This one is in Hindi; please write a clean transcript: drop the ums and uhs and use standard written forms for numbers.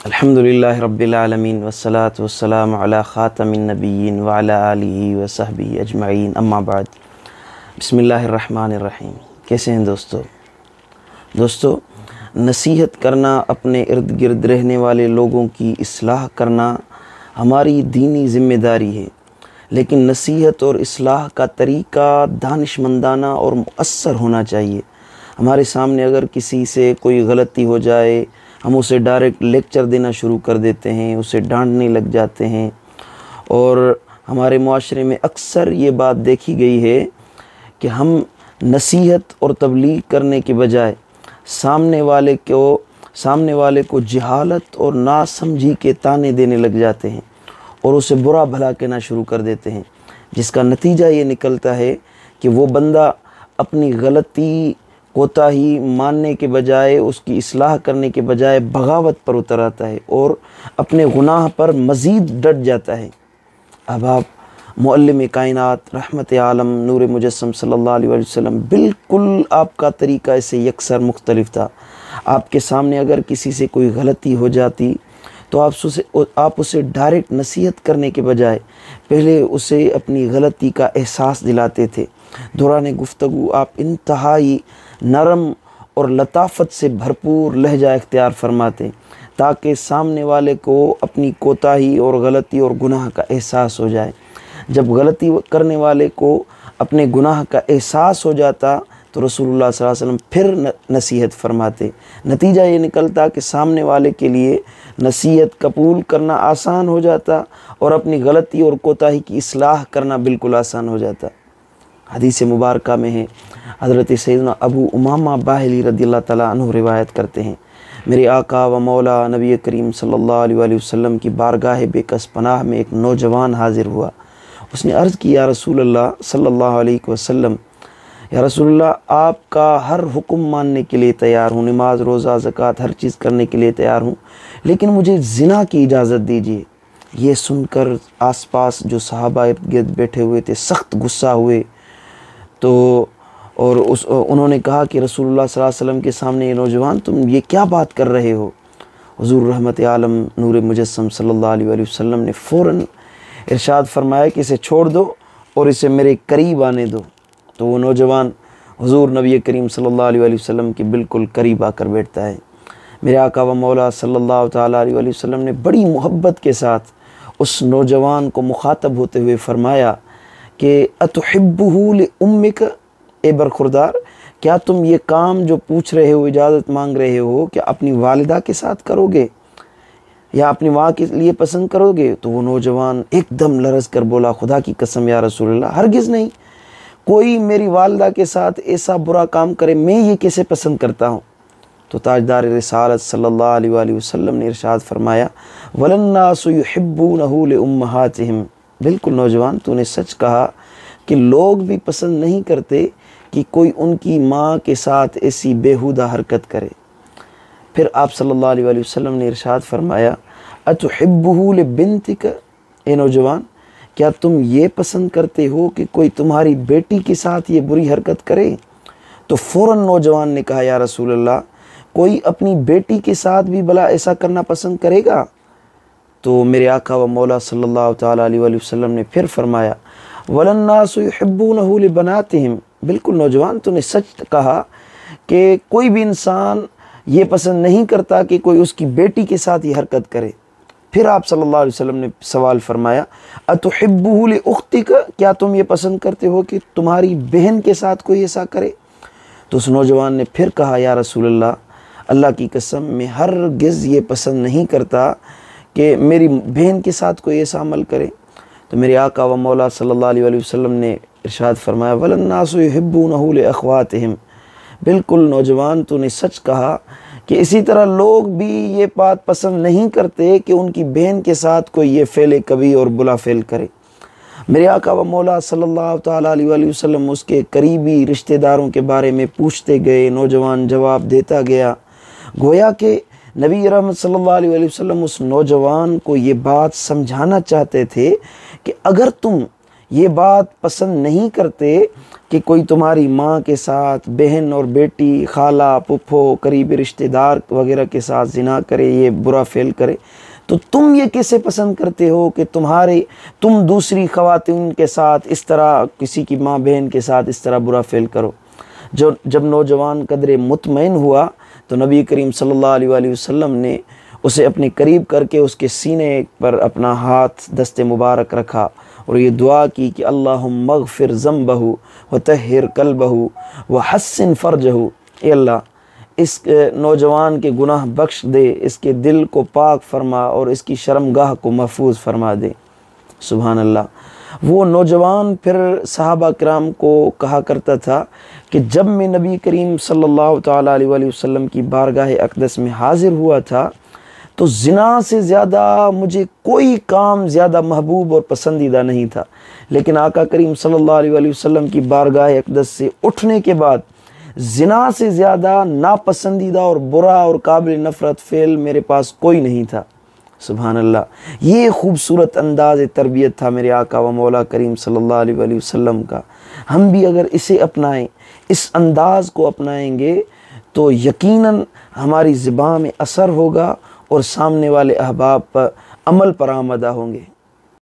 अल्हम्दुलिल्लाहि रब्बिल आलमीन वस्सलातु वस्सलामु अला ख़ातमिन नबिय्यीन व अला आलिहि व सहबिहि अजमईन अम्मा बाद। बिस्मिल्लाहिर रहमानिर रहीम। कैसे हैं दोस्तों, नसीहत करना, अपने इर्द गिर्द रहने वाले लोगों की इस्लाह करना हमारी दीनी ज़िम्मेदारी है, लेकिन नसीहत और इस्लाह का तरीक़ा दानिशमंदाना और मुअस्सर होना चाहिए। हमारे सामने अगर किसी से कोई गलती हो जाए, हम उसे डायरेक्ट लेक्चर देना शुरू कर देते हैं, उसे डांटने लग जाते हैं। और हमारे मुआशरे में अक्सर ये बात देखी गई है कि हम नसीहत और तबलीग करने के बजाय सामने वाले को जहालत और नासमझी के ताने देने लग जाते हैं और उसे बुरा भला कहना शुरू कर देते हैं, जिसका नतीजा ये निकलता है कि वो बंदा अपनी गलती कोताही मानने के बजाय, उसकी इस्लाह करने के बजाय बगावत पर उतर आता है और अपने गुनाह पर मज़ीद डट जाता है। अब आप मुअल्लिम कायनात रहमत आलम नूर मुजस्सम सल्लल्लाहु अलैहि वसल्लम, बिल्कुल आपका तरीक़ा ऐसे यकसर मुख्तलिफ था। आपके सामने अगर किसी से कोई गलती हो जाती तो आप उसे डायरेक्ट नसीहत करने के बजाय पहले उसे अपनी गलती का एहसास दिलाते थे। दौरान गुफ्तगू आप इंतहाई नरम और लताफ़त से भरपूर लहजा इख्तियार फरमाते, ताकि सामने वाले को अपनी कोताही और गलती और गुनाह का एहसास हो जाए। जब गलती करने वाले को अपने गुनाह का एहसास हो जाता तो रसूलुल्लाह सल्लल्लाहु अलैहि वसल्लम फिर नसीहत फरमाते। नतीजा ये निकलता कि सामने वाले के लिए नसीहत कबूल करना आसान हो जाता और अपनी गलती और कोताही की इस्लाह करना बिल्कुल आसान हो जाता। हदीस मुबारका में है, हज़रत सैयदना अबू उमामा बाहिली रदियल्लाहु ताला अन्हु रिवायत करते हैं, मेरे आका व मौला नबी करीम सल्लल्लाहु अलैहि वसल्लम की बारगाह बेकस पनाह में एक नौजवान हाजिर हुआ। उसने अर्ज़ की, या रसूल अल्लाह सल्लल्लाहु अलैहि वसल्लम, या रसूलल्लाह, आपका हर हुक्म मानने के लिए तैयार हूँ, नमाज रोज़ा ज़कात हर चीज़ करने के लिए तैयार हूँ, लेकिन मुझे ज़िना की इजाज़त दीजिए। ये सुनकर आसपास जो सहाबा इर्द गिर्द बैठे हुए थे सख्त गुस्सा हुए। तो उन्होंने कहा कि रसूलुल्लाह सल्लल्लाहु अलैहि वसल्लम के सामने, ये नौजवान, तुम ये क्या बात कर रहे हो? हुज़ूर रहमत आलम नूर मुजस्सम सल्लल्लाहु अलैहि वसल्लम ने फ़ौरन इरशाद फरमाया कि इसे छोड़ दो और इसे मेरे करीब आने दो। तो वो नौजवान हुज़ूर नबी करीम सल्लल्लाहु अलैहि वसल्लम के बिल्कुल करीब आकर बैठता है। मेरे आका व मौला सल्लल्लाहु ताला अलैहि वसल्लम ने बड़ी मोहब्बत के साथ उस नौजवान को मुखातब होते हुए फ़रमाया कि अतुहिब्बुहु लिउम्मिक, ए बरखुरदार, क्या तुम ये काम जो पूछ रहे हो, इजाज़त मांग रहे हो, क्या अपनी वालिदा के साथ करोगे या अपनी माँ के लिए पसंद करोगे? तो वो नौजवान एकदम लरज़ कर बोला, खुदा की कसम या रसूलल्लाह, हरगिज़ नहीं, कोई मेरी वालिदा के साथ ऐसा बुरा काम करे, मैं ये कैसे पसंद करता हूँ। तो ताजदार रिसालत सल्लल्लाहु अलैहि वसल्लम ने इरशाद फरमाया, वलन्नासु युहिब्बूनहु लिउम्महातिहिम, बिल्कुल नौजवान, तूने सच कहा कि लोग भी पसंद नहीं करते कि कोई उनकी माँ के साथ ऐसी बेहुदा हरकत करे। फिर आप सल्लल्लाहु अलैहि वसल्लम ने इरशाद फरमाया, अतुहिब्बुहु लिबिन्तिक, ए नौजवान, क्या तुम ये पसंद करते हो कि कोई तुम्हारी बेटी के साथ ये बुरी हरकत करे? तो फ़ौरन नौजवान ने कहा, या रसूल अल्लाह, कोई अपनी बेटी के साथ भी भला ऐसा करना पसंद करेगा? तो मेरे आका व मौला सल्लल्लाहु ताला अलैहि वसल्लम ने फिर फरमाया, वलन्नासु युहिब्बूनहु लिबनातिहिम, बिल्कुल नौजवान, तूने सच कहा कि कोई भी इंसान ये पसंद नहीं करता कि कोई उसकी बेटी के साथ ये हरकत करे। फिर आप सल्लल्लाहु अलैहि वसल्लम ने सवाल फरमाया, अतुहिब्बुहु लिउख्तिक, क्या तुम ये पसंद करते हो कि तुम्हारी बहन के साथ कोई ऐसा करे? तो उस नौजवान ने फिर कहा, या रसूलल्लाह, अल्लाह की कसम, मैं हरगिज़ ये पसंद नहीं करता कि मेरी बहन के साथ कोई ऐसा अमल करे। तो मेरे आका व मौला सल्लल्लाहु अलैहि वसल्लम ने इरशाद फरमाया, वलन्नासु युहिब्बूनहु लिअख्वातिहिम, बिल्कुल नौजवान, तूने सच कहा कि इसी तरह लोग भी ये बात पसंद नहीं करते कि उनकी बहन के साथ कोई ये फ़ेल कभी और बुला फ़ेल करे। मेरे आका व मौला सल्लल्लाहु ताला अलैहि वसल्लम उसके करीबी रिश्तेदारों के बारे में पूछते गए, नौजवान जवाब देता गया। गोया कि नबी रहमत सल्लल्लाहु अलैहि वसल्लम उस नौजवान को ये बात समझाना चाहते थे कि अगर तुम ये बात पसंद नहीं करते कि कोई तुम्हारी माँ के साथ, बहन और बेटी, खाला, फुफ्फो, करीबी रिश्तेदार वगैरह के साथ जिना करे, ये बुरा फेल करे, तो तुम ये कैसे पसंद करते हो कि तुम दूसरी ख़वातीन के साथ इस तरह, किसी की माँ बहन के साथ इस तरह बुरा फेल करो। जब नौजवान कदरे मुतमईन हुआ तो नबी करीम सल्लल्लाहु अलैहि वसल्लम ने उसे अपने करीब करके उसके सीने पर अपना हाथ दस्ते मुबारक रखा और ये दुआ की कि अल्लाहुम्मा मग़फ़िर ज़ंबहु व तहिर क़ल्बहु व हस्सिन फ़रजहु। ए अल्लाह, इस नौजवान के गुनाह बख्श दे, इसके दिल को पाक फरमा और इसकी शर्मगाह को महफूज फरमा दे। सुभान अल्लाह। वो नौजवान फिर सहाबा किराम को कहा करता था कि जब मैं नबी करीम सल्लल्लाहु ताला अलैहि वसल्लम की बारगाह अक़दस में हाज़िर हुआ था तो ज़िना से ज़्यादा मुझे कोई काम ज़्यादा महबूब और पसंदीदा नहीं था, लेकिन आका करीम सल्लल्लाहु अलैहि वसल्लम की बारगाह अक़दस से उठने के बाद ज़िना से ज़्यादा नापसंदीदा और बुरा और काबिल नफ़रत फ़ेल मेरे पास कोई नहीं था। सुभान अल्लाह। ये खूबसूरत अंदाज़ तरबियत था मेरे आका व मौला करीम सल्लल्लाहु अलैहि वसल्लम का। हम भी अगर इसे अपनाएं, इस अंदाज़ को अपनाएंगे तो यकीनन हमारी ज़िबान में असर होगा और सामने वाले अहबाब पर अमल पर आमदा होंगे।